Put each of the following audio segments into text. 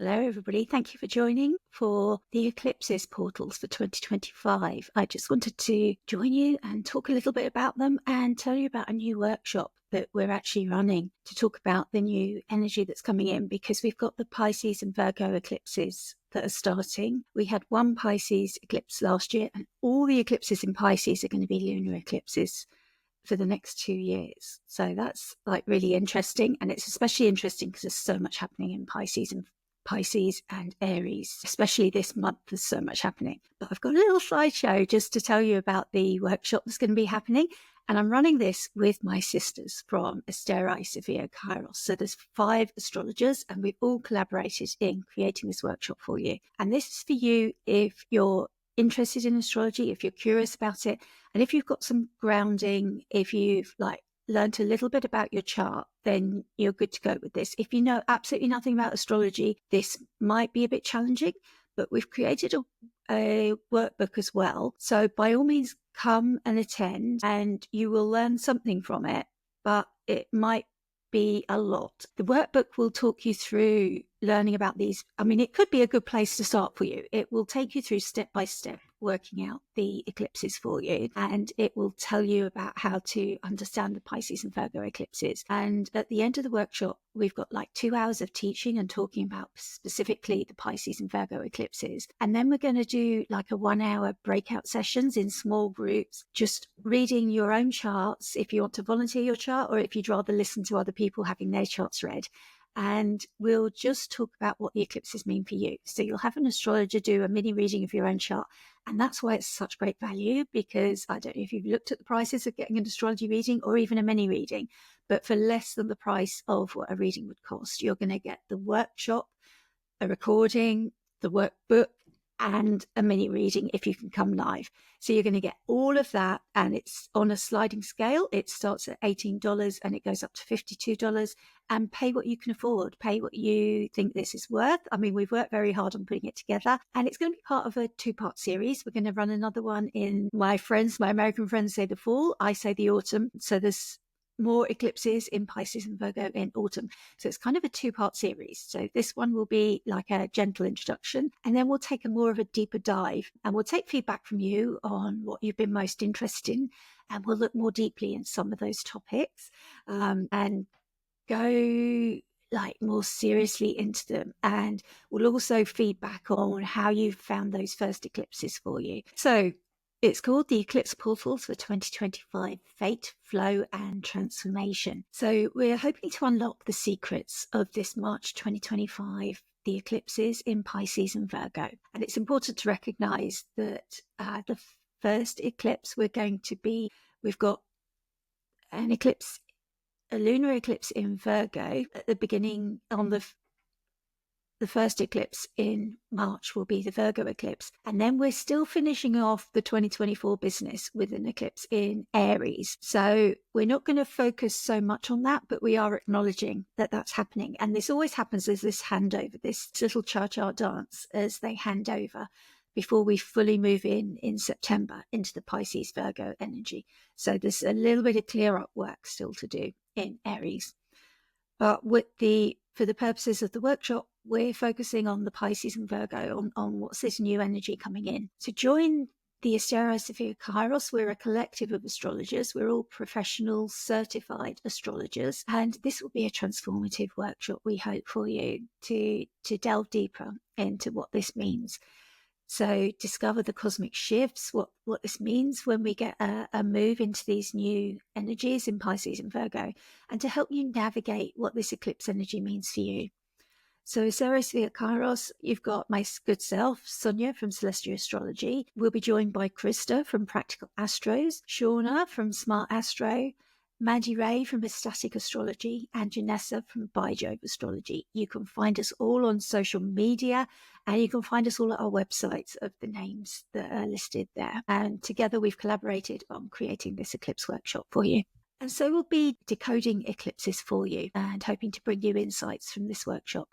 Hello, everybody. Thank you for joining for the Eclipses Portals for 2025. I just wanted to join you and talk a little bit about them and tell you about a new workshop that we're actually running to talk about the new energy that's coming in, because we've got the Pisces and Virgo eclipses that are starting. We had one Pisces eclipse last year, and all the eclipses in Pisces are going to be lunar eclipses for the next 2 years. So that's like really interesting. And it's especially interesting because there's so much happening in Pisces and Aries, especially this month. There's so much happening. But I've got a little slideshow just to tell you about the workshop that's going to be happening. And I'm running this with my sisters from Asteri Sofia Kairos. So there's 5 astrologers, and we've all collaborated in creating this workshop for you. And this is for you if you're interested in astrology, if you're curious about it, and if you've got some grounding, if you've learned a little bit about your chart, then you're good to go with this. If you know absolutely nothing about astrology, this might be a bit challenging, but we've created a workbook as well. So by all means, come and attend, and you will learn something from it, but it might be a lot. The workbook will talk you through learning about these. I mean, it could be a good place to start for you. It will take you through step by step working out the eclipses for you, and it will tell you about how to understand the Pisces and Virgo eclipses. And at the end of the workshop, we've got 2 hours of teaching and talking about specifically the Pisces and Virgo eclipses. And then we're going to do a 1 hour breakout sessions in small groups, just reading your own charts if you want to volunteer your chart, or if you'd rather listen to other people having their charts read. And we'll just talk about what the eclipses mean for you. So you'll have an astrologer do a mini reading of your own chart. And that's why it's such great value, because I don't know if you've looked at the prices of getting an astrology reading or even a mini reading, but for less than the price of what a reading would cost, you're going to get the workshop, a recording, the workbook, and a mini reading if you can come live. So you're going to get all of that, and it's on a sliding scale. It starts at $18 and it goes up to $52, and pay what you can afford, pay what you think this is worth. I mean, we've worked very hard on putting it together, and it's going to be part of a 2-part series. We're going to run another one in my American friends say the fall, I say the autumn. So there's more eclipses in Pisces and Virgo in autumn. So it's kind of a 2-part series. So this one will be like a gentle introduction, and then we'll take more of a deeper dive, and we'll take feedback from you on what you've been most interested in, and we'll look more deeply in some of those topics and go more seriously into them. And we'll also feedback on how you found those first eclipses for you. So it's called the Eclipse Portals for 2025, Fate, Flow and Transformation. So we're hoping to unlock the secrets of this March 2025, the eclipses in Pisces and Virgo. And it's important to recognize that the first eclipse we've got an eclipse, a lunar eclipse in Virgo at the beginning. On the first eclipse in March will be the Virgo eclipse. And then we're still finishing off the 2024 business with an eclipse in Aries. So we're not going to focus so much on that, but we are acknowledging that that's happening. And this always happens as this handover, this little cha-cha dance as they hand over before we fully move in September into the Pisces Virgo energy. So there's a little bit of clear up work still to do in Aries. But for the purposes of the workshop, we're focusing on the Pisces and Virgo, on what's this new energy coming in. So join the Asteri Sofia Kairos. We're a collective of astrologers. We're all professional, certified astrologers. And this will be a transformative workshop, we hope, for you to delve deeper into what this means. So discover the cosmic shifts, what this means when we get a move into these new energies in Pisces and Virgo, and to help you navigate what this eclipse energy means for you. So Asteri Sofia Kairos, you've got my good self, Sonia from Celestial Astrology. We'll be joined by Krista from Practical Astros, Shauna from Smart Astro, Mandy Ray from Ecstatic Astrology, and Janessa from Bijove Astrology. You can find us all on social media, and you can find us all at our websites of the names that are listed there. And together we've collaborated on creating this eclipse workshop for you. And so we'll be decoding eclipses for you and hoping to bring you insights from this workshop.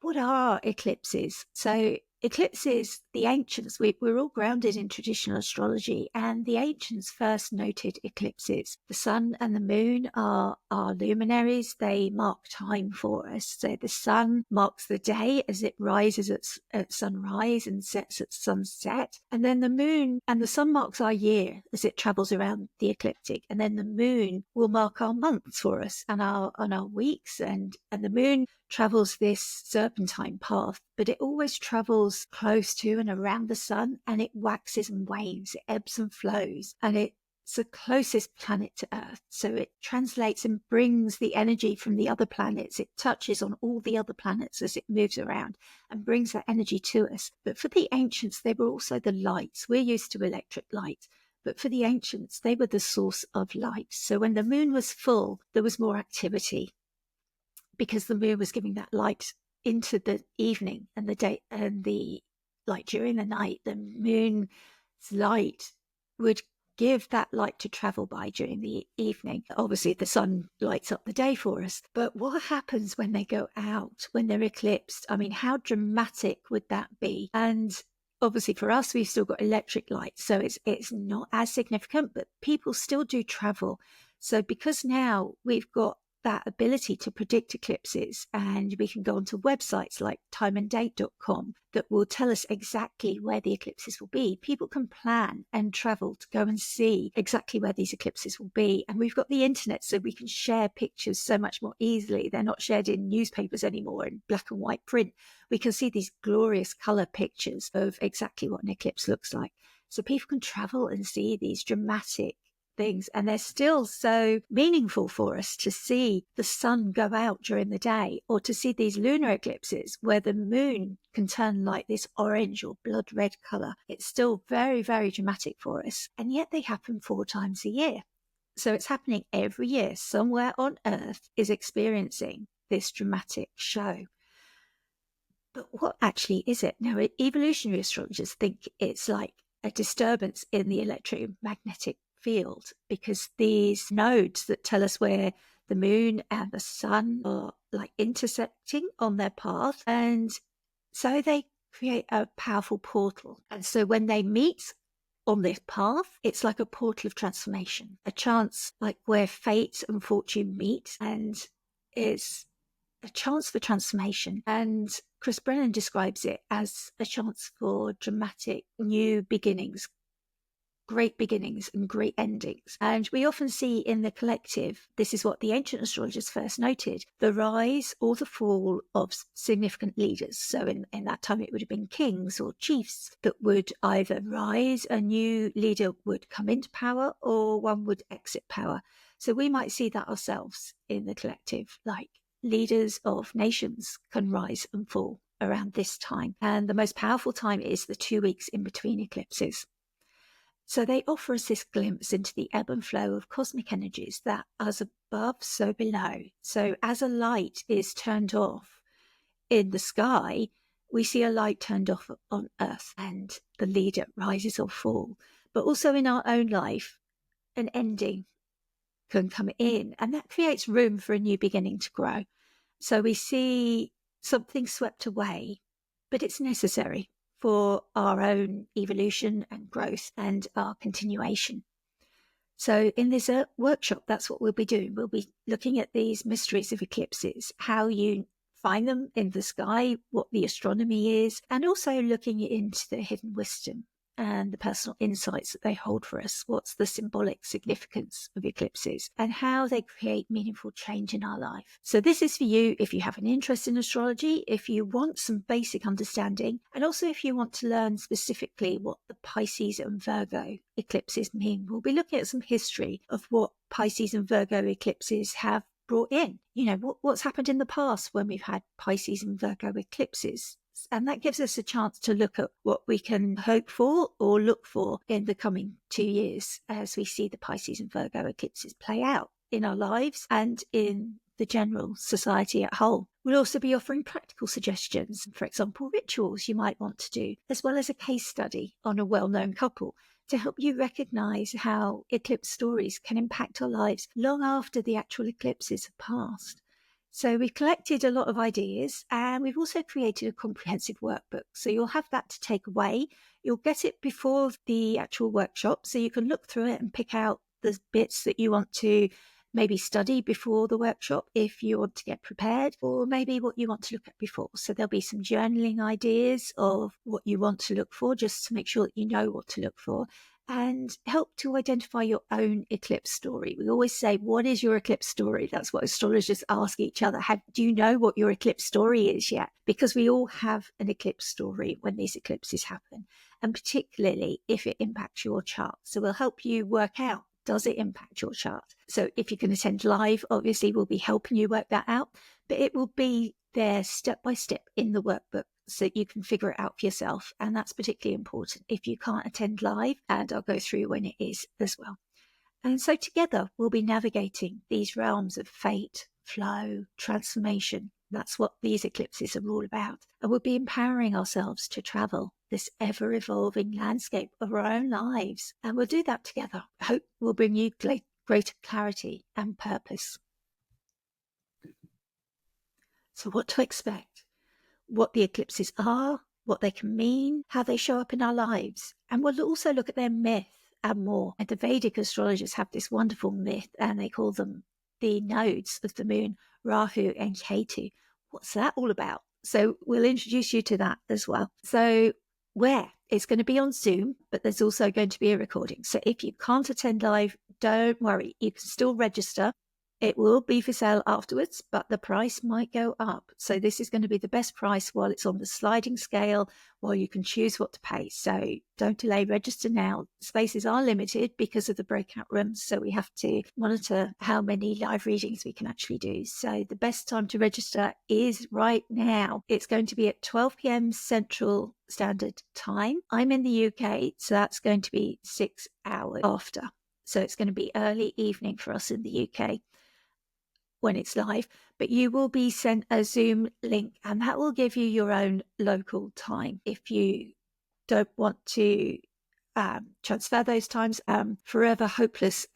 What are eclipses? So eclipses, the ancients, we're all grounded in traditional astrology, and the ancients first noted eclipses. The sun and the moon are luminaries. They mark time for us. So the sun marks the day as it rises at sunrise and sets at sunset. And then the moon and the sun marks our year as it travels around the ecliptic. And then the moon will mark our months for us and our weeks. And the moon travels this serpentine path, but it always travels close to and around the sun, and it waxes and wanes, it ebbs and flows, and it's the closest planet to Earth. So it translates and brings the energy from the other planets. It touches on all the other planets as it moves around and brings that energy to us. But for the ancients, they were also the lights. We're used to electric light, but for the ancients, they were the source of light. So when the moon was full, there was more activity, because the moon was giving that light into the evening and the day, and the light during the night. The moon's light would give that light to travel by during the evening. Obviously, the sun lights up the day for us. But what happens when they go out, when they're eclipsed? I mean, how dramatic would that be? And obviously for us, we've still got electric light, so it's not as significant, but people still do travel. So because now we've got that ability to predict eclipses, and we can go onto websites like timeanddate.com that will tell us exactly where the eclipses will be. People can plan and travel to go and see exactly where these eclipses will be. And we've got the internet, so we can share pictures so much more easily. They're not shared in newspapers anymore in black and white print. We can see these glorious color pictures of exactly what an eclipse looks like. So people can travel and see these dramatic things, and they're still so meaningful for us to see the sun go out during the day, or to see these lunar eclipses where the moon can turn like this orange or blood red color. It's still very, very dramatic for us, and yet they happen 4 times a year. So it's happening every year. Somewhere on Earth is experiencing this dramatic show. But what actually is it? Now, evolutionary astrologers think it's like a disturbance in the electromagnetic field, because these nodes that tell us where the moon and the sun are like intersecting on their path, and so they create a powerful portal. And so when they meet on this path, it's like a portal of transformation, a chance like where fate and fortune meet, and it's a chance for transformation. And Chris Brennan describes it as a chance for dramatic new beginnings, great beginnings and great endings. And we often see in the collective, this is what the ancient astrologers first noted, the rise or the fall of significant leaders. So in that time, it would have been kings or chiefs that would either rise, a new leader would come into power, or one would exit power. So we might see that ourselves in the collective, like leaders of nations can rise and fall around this time. And the most powerful time is the 2 weeks in between eclipses. So they offer us this glimpse into the ebb and flow of cosmic energies that as above, so below. So as a light is turned off in the sky, we see a light turned off on Earth, and the leader rises or falls. But also in our own life, an ending can come in, and that creates room for a new beginning to grow. So we see something swept away, but it's necessary for our own evolution and growth and our continuation. So in this workshop, that's what we'll be doing. We'll be looking at these mysteries of eclipses, how you find them in the sky, what the astronomy is, and also looking into the hidden wisdom and the personal insights that they hold for us. What's the symbolic significance of eclipses and how they create meaningful change in our life. So this is for you if you have an interest in astrology, if you want some basic understanding, and also if you want to learn specifically what the Pisces and Virgo eclipses mean. We'll be looking at some history of what Pisces and Virgo eclipses have brought in. You know, what's happened in the past when we've had Pisces and Virgo eclipses. And that gives us a chance to look at what we can hope for or look for in the coming 2 years as we see the Pisces and Virgo eclipses play out in our lives and in the general society at whole. We'll also be offering practical suggestions, for example, rituals you might want to do, as well as a case study on a well-known couple to help you recognise how eclipse stories can impact our lives long after the actual eclipses have passed. So we've collected a lot of ideas, and we've also created a comprehensive workbook. So you'll have that to take away. You'll get it before the actual workshop, so you can look through it and pick out the bits that you want to maybe study before the workshop if you want to get prepared, or maybe what you want to look at before. So there'll be some journaling ideas of what you want to look for, just to make sure that you know what to look for, and help to identify your own eclipse story. We always say, what is your eclipse story? That's what astrologers ask each other. Do you know what your eclipse story is yet? Because we all have an eclipse story when these eclipses happen, and particularly if it impacts your chart. So we'll help you work out, does it impact your chart? So if you can attend live, obviously we'll be helping you work that out, but it will be there step by step in the workbook so you can figure it out for yourself. And that's particularly important if you can't attend live, and I'll go through when it is as well. And so together we'll be navigating these realms of fate, flow, transformation. That's what these eclipses are all about. And we'll be empowering ourselves to travel this ever-evolving landscape of our own lives. And we'll do that together. I hope we'll bring you greater clarity and purpose. So what to expect, what the eclipses are, what they can mean, how they show up in our lives. And we'll also look at their myth and more. And the Vedic astrologers have this wonderful myth, and they call them the nodes of the moon, Rahu and Ketu. What's that all about? So we'll introduce you to that as well. So it's going to be on Zoom, but there's also going to be a recording. So if you can't attend live, don't worry. You can still register. It will be for sale afterwards, but the price might go up. So this is going to be the best price while it's on the sliding scale, while you can choose what to pay. So don't delay, register now. Spaces are limited because of the breakout rooms, so we have to monitor how many live readings we can actually do. So the best time to register is right now. It's going to be at 12 p.m. Central Standard Time. I'm in the UK, so that's going to be 6 hours after. So it's going to be early evening for us in the UK when it's live, but you will be sent a Zoom link, and that will give you your own local time. If you don't want to transfer those times, forever hopeless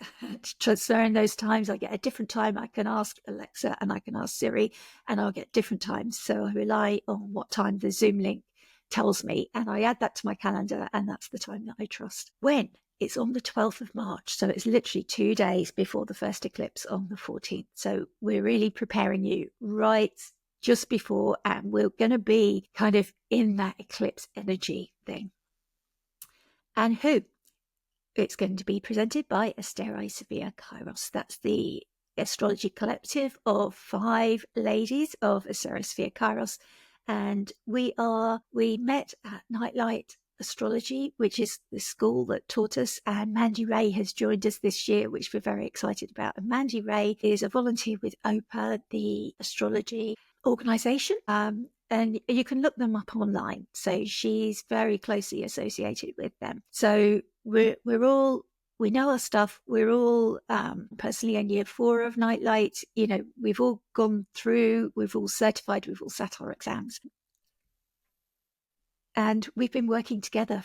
transferring those times. I get a different time. I can ask Alexa and I can ask Siri, and I'll get different times. So I rely on what time the Zoom link tells me, and I add that to my calendar, and that's the time that I trust. When? It's on the 12th of March, so it's literally 2 days before the first eclipse on the 14th. So we're really preparing you right just before, and we're going to be kind of in that eclipse energy thing. And who? It's going to be presented by Asteri Sofia Kairos. That's the astrology collective of 5 ladies of Asteri Sofia Kairos. And we met at Nightlight Astrology, which is the school that taught us, and Mandy Ray has joined us this year, which we're very excited about. And Mandy Ray is a volunteer with OPA, the astrology organization, and you can look them up online. So she's very closely associated with them. So we know our stuff. We're all personally in year 4 of Nightlight. We've all gone through, we've all certified, we've all sat our exams. And we've been working together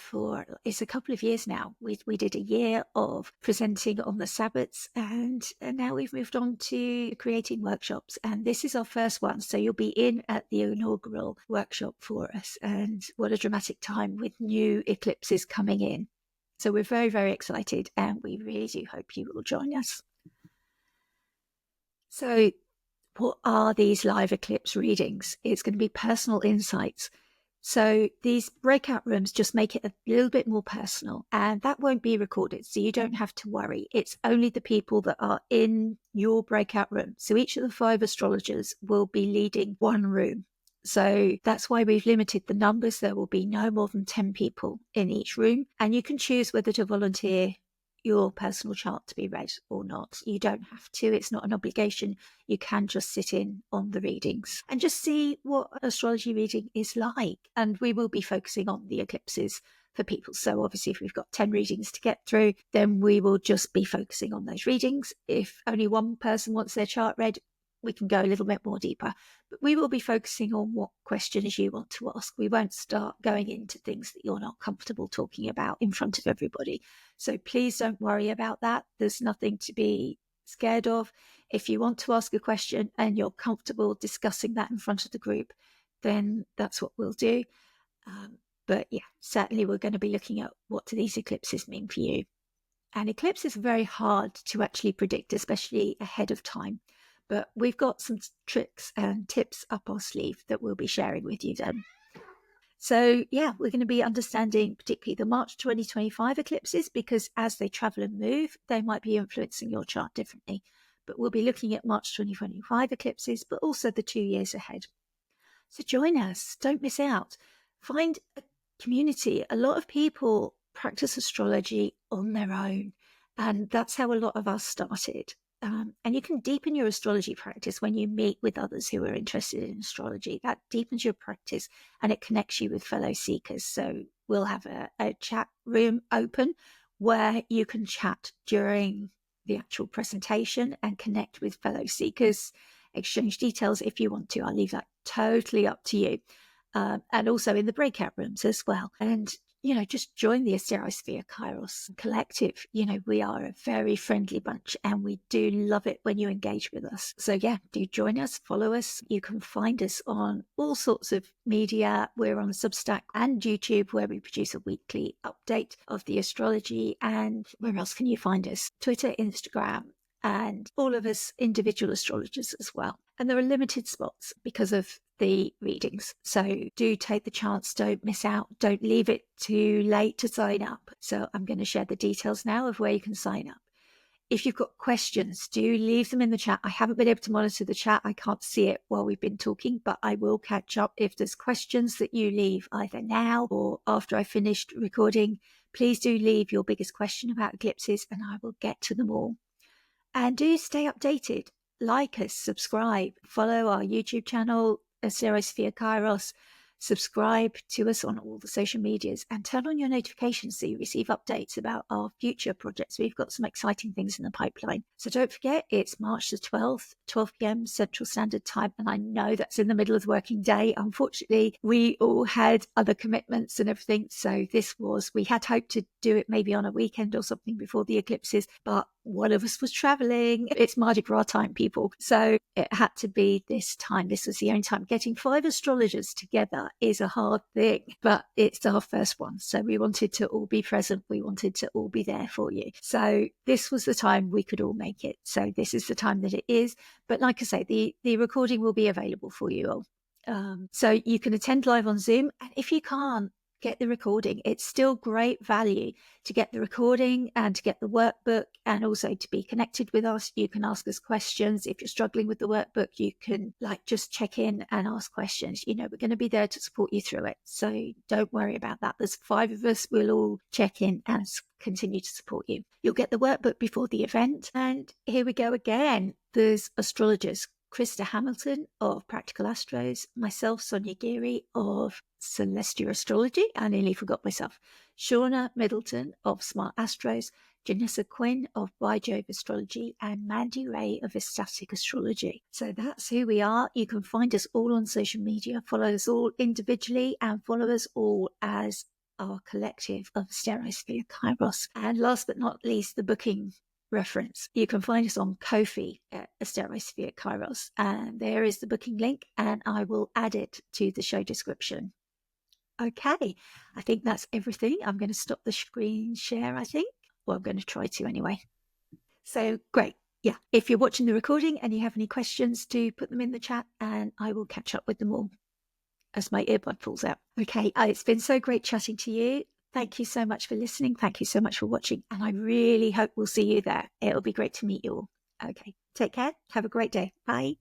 it's a couple of years now. We did a year of presenting on the Sabbats, and now we've moved on to creating workshops. And this is our first one. So you'll be in at the inaugural workshop for us. And what a dramatic time with new eclipses coming in. So we're very, very excited, and we really do hope you will join us. So what are these live eclipse readings? It's going to be personal insights. So these breakout rooms just make it a little bit more personal, and that won't be recorded, so you don't have to worry. It's only the people that are in your breakout room. So each of the 5 astrologers will be leading one room. So that's why we've limited the numbers. There will be no more than 10 people in each room, and you can choose whether to volunteer your personal chart to be read or not. You don't have to. It's not an obligation. You can just sit in on the readings and just see what astrology reading is like. And we will be focusing on the eclipses for people. So obviously if we've got 10 readings to get through, then we will just be focusing on those readings. If only one person wants their chart read, we can go a little bit more deeper. But we will be focusing on what questions you want to ask. We won't start going into things that you're not comfortable talking about in front of everybody. So please don't worry about that. There's nothing to be scared of. If you want to ask a question and you're comfortable discussing that in front of the group, then that's what we'll do. But yeah, certainly we're going to be looking at what do these eclipses mean for you. And eclipses are very hard to actually predict, especially ahead of time. But we've got some tricks and tips up our sleeve that we'll be sharing with you then. So yeah, we're going to be understanding particularly the March 2025 eclipses, because as they travel and move, they might be influencing your chart differently. But we'll be looking at March 2025 eclipses, but also the 2 years ahead. So join us, don't miss out. Find a community. A lot of people practice astrology on their own, and that's how a lot of us started. And you can deepen your astrology practice when you meet with others who are interested in astrology. That deepens your practice and it connects you with fellow seekers. So we'll have a chat room open where you can chat during the actual presentation and connect with fellow seekers, exchange details if you want to. I'll leave that totally up to you. And also in the breakout rooms as well. And just join the Asteri Sofia Kairos collective. We are a very friendly bunch and we do love it when you engage with us. So yeah, do join us, follow us. You can find us on all sorts of media. We're on Substack and YouTube, where we produce a weekly update of the astrology. And where else can you find us? Twitter, Instagram, and all of us individual astrologers as well. And there are limited spots because of the readings. So do take the chance, don't miss out, don't leave it too late to sign up. So I'm going to share the details now of where you can sign up. If you've got questions, do leave them in the chat. I haven't been able to monitor the chat. I can't see it while we've been talking, but I will catch up. If there's questions that you leave either now or after I finished recording, please do leave your biggest question about eclipses and I will get to them all. And do stay updated. Like us, subscribe, follow our YouTube channel, Asteri Sofia Kairos, subscribe to us on all the social medias and turn on your notifications so you receive updates about our future projects. We've got some exciting things in the pipeline. So don't forget, it's March the 12th, 12 p.m. Central Standard Time. And I know that's in the middle of the working day. Unfortunately, we all had other commitments and everything. So we had hoped to do it maybe on a weekend or something before the eclipses, but one of us was traveling. It's Mardi Gras time, people. So it had to be this time. This was the only time. Getting 5 astrologers together is a hard thing, but it's our first one. So we wanted to all be present. We wanted to all be there for you. So this was the time we could all make it. So this is the time that it is. But like I say, the recording will be available for you all. So you can attend live on Zoom. And if you can't get the recording, it's still great value to get the recording and to get the workbook and also to be connected with us. You can ask us questions. If you're struggling with the workbook, you can just check in and ask questions. We're going to be there to support you through it. So don't worry about that. There's 5 of us. We'll all check in and continue to support you. You'll get the workbook before the event. And here we go again. There's astrologers. Krista Hamilton of Practical Astros, myself, Sonia Geary of Celestial Astrology, I nearly forgot myself, Shauna Middleton of Smart Astros, Janessa Quinn of By Jove Astrology, and Mandy Ray of Ecstatic Astrology. So that's who we are. You can find us all on social media, follow us all individually, and follow us all as our collective of Asteri Sofia Kairos. And last but not least, the booking reference. You can find us on Ko-fi at Asteri Sofia Kairos, and there is the booking link, and I will add it to the show description. Okay, I think that's everything. I'm going to stop the screen share, I think. Well, I'm going to try to anyway. So great. Yeah, if you're watching the recording and you have any questions, do put them in the chat and I will catch up with them all as my earbud falls out. Okay, it's been so great chatting to you. Thank you so much for listening. Thank you so much for watching. And I really hope we'll see you there. It'll be great to meet you all. Okay, take care. Have a great day. Bye.